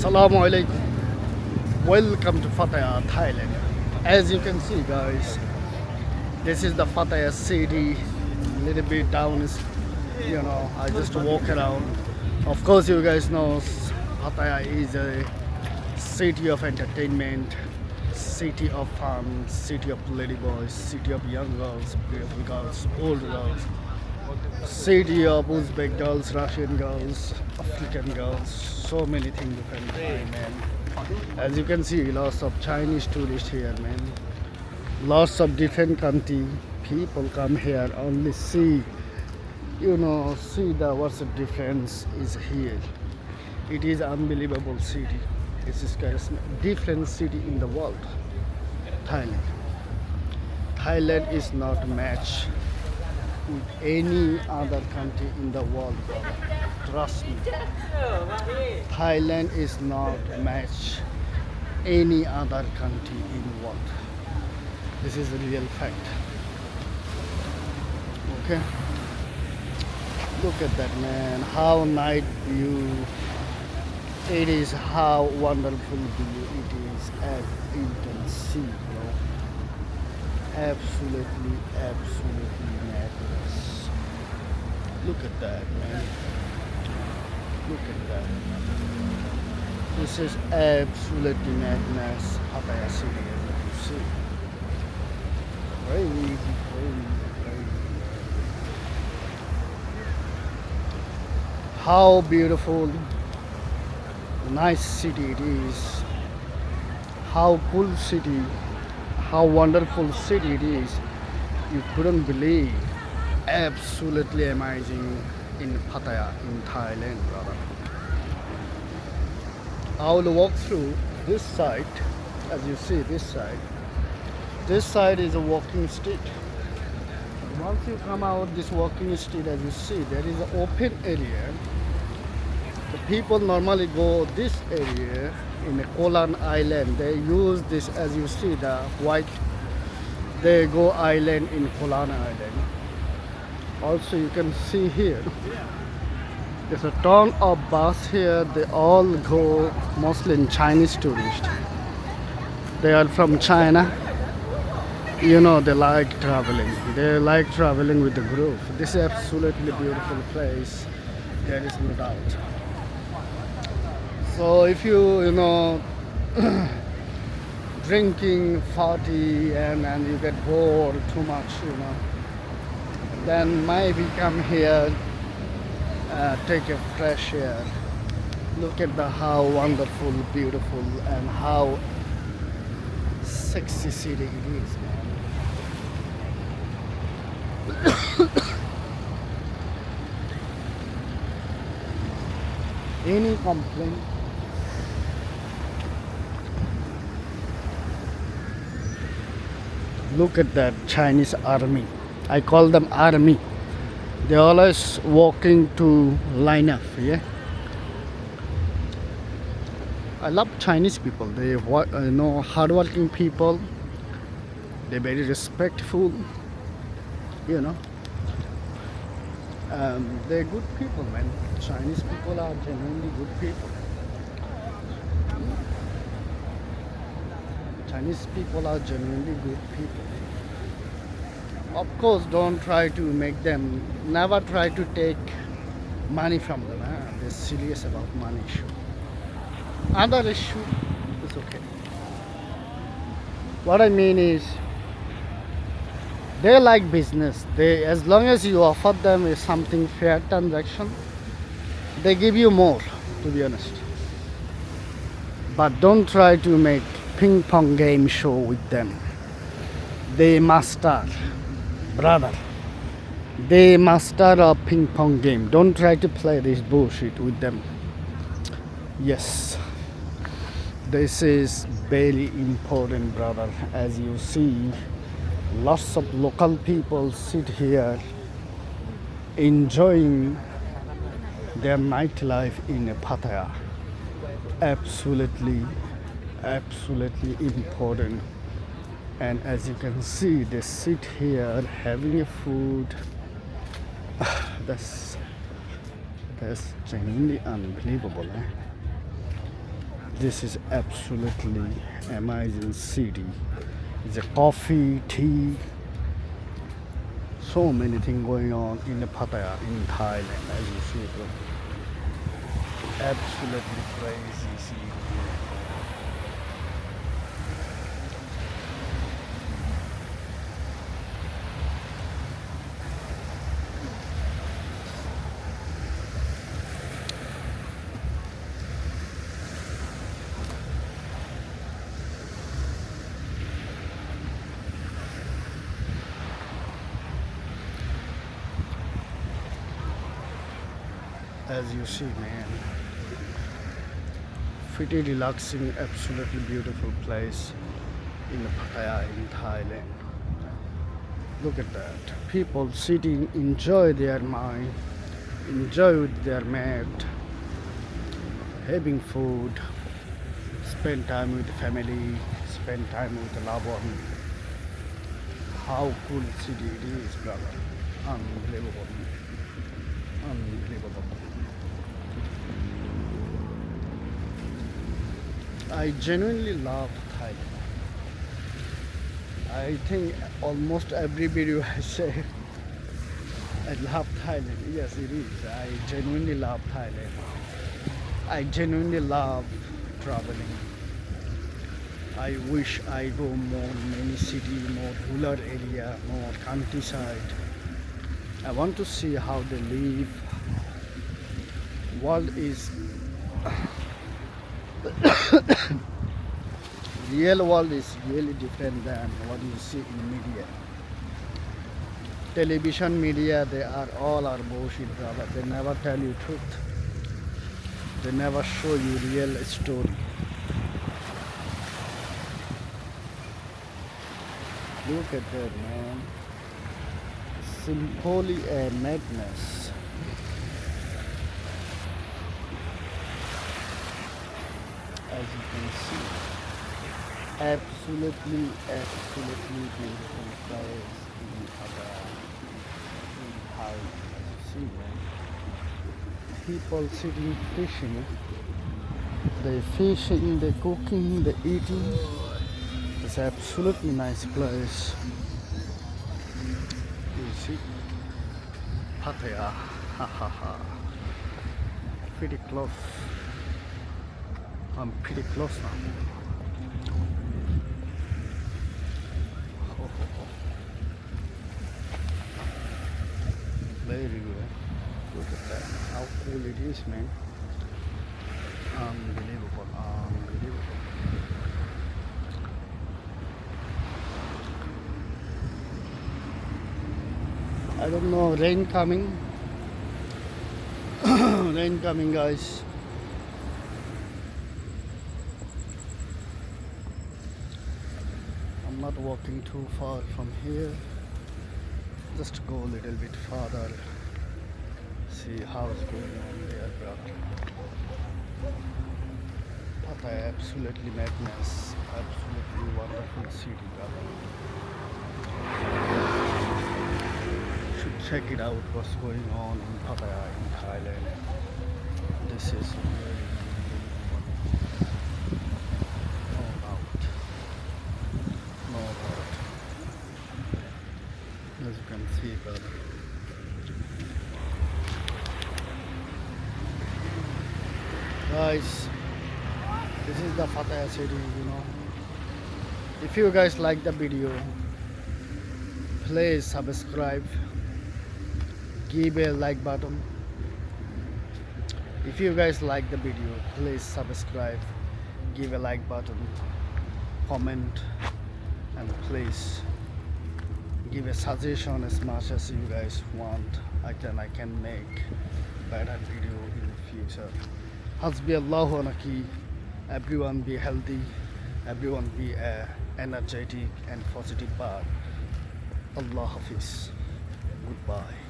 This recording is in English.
Assalamu alaikum. Welcome to Pattaya, Thailand. As you can see, guys, this is the Pattaya city. Little bit down is, I just walk around. Of course, you guys know Pattaya is a city of entertainment, city of fun, city of ladyboys, city of young girls, beautiful girls, old girls, city of Uzbek girls, Russian girls, African girls, so many things you can find, man. As you can see, lots of Chinese tourists here, man. Lots of different country people come here only see, see the what's the difference is here. It is unbelievable city. This is different city in the world. Thailand. Thailand is not matched with any other country in the world, brother. Trust me. Thailand is not matched any other country in the world. This is a real fact. Okay. Look at that, man. How night view it is, how wonderful view it is, as you can see, bro. Absolutely madness. Look at that, man. Look at that. This is absolutely madness. Pattaya city, as you can see. Crazy. How beautiful, nice city it is. How cool city, how wonderful city it is. You couldn't believe. Absolutely amazing in Pattaya, in Thailand, brother. I will walk through this side. As you see, this side. This side is a walking street. Once you come out this walking street, as you see, there is an open area. The people normally go this area in a Kolan Island. They use this, as you see, the white. They go island in Kolan Island. Also, you can see here. There's a ton of bus here. They all go mostly in Chinese tourists. They are from China. They like traveling. They like traveling with the group. This is absolutely beautiful place. There is no doubt. So if you drinking, party, and you get bored too much, then maybe come here, take a fresh air. Look at how wonderful, beautiful, and how sexy city it is, man. Any complaint? Look at that Chinese army. I call them army. They always walking to line up, yeah. I love Chinese people. They hardworking people. They're very respectful. They're good people, man. Chinese people are genuinely good people. Chinese people are genuinely good people. Of course, don't try to make them, never try to take money from them. They're serious about money issue. Other issue is okay. What I mean is, they like business. As long as you offer them something fair transaction, they give you more, to be honest. But don't try to make ping pong game show with them. They master, brother. They master a ping pong game. Don't try to play this bullshit with them. Yes, this is very important, brother. As you see, lots of local people sit here enjoying their nightlife in Pattaya. Absolutely important. And as you can see, they sit here having a food. That's genuinely unbelievable. This is absolutely amazing city. It's a coffee, tea, so many things going on in the Pattaya in Thailand, as you see, bro. Absolutely crazy city. As you see, man, pretty relaxing, absolutely beautiful place in the Pattaya in Thailand. Look at that. People sitting, enjoy their mind, enjoy with their mate, having food, spend time with the family, spend time with the loved one. How cool city it is, brother. Unbelievable. Unbelievable. I genuinely love Thailand. I think almost every video I say I love Thailand. Yes, it is. I genuinely love Thailand. I genuinely love traveling. I wish I go more many city, more rural area, more countryside. I want to see how they live. World is real world is really different than what you see in media. Television media, they are all are bullshit, brother. They never tell you truth. They never show you real story. Look at that, man. Simply a madness. As you can see, absolutely beautiful place in Thailand. As you see, man, people sitting fishing. They fishing, they cooking, they eating. It's absolutely nice place. You see, Pattaya, ha ha ha. Pretty close. I'm pretty close now. Very good. Look at that. How cool it is, man. Unbelievable. Unbelievable. I don't know, rain coming. Rain coming, guys. I'm not walking too far from here. Just go a little bit farther. See how's going on there, brother. Pattaya, absolutely madness. Absolutely wonderful city, brother. Should check it out what's going on in Pattaya in Thailand. This is really no doubt. No doubt. As you can see, brother. Guys, this is the Pattaya city, you know. If you guys like the video, please subscribe, give a like button. If you guys like the video, please subscribe, give a like button, comment, and please give a suggestion as much as you guys want. I can make better video in the future. Hasbi Allahu wa Naki. Everyone be healthy, everyone be energetic and positive. Allah Hafiz. Goodbye.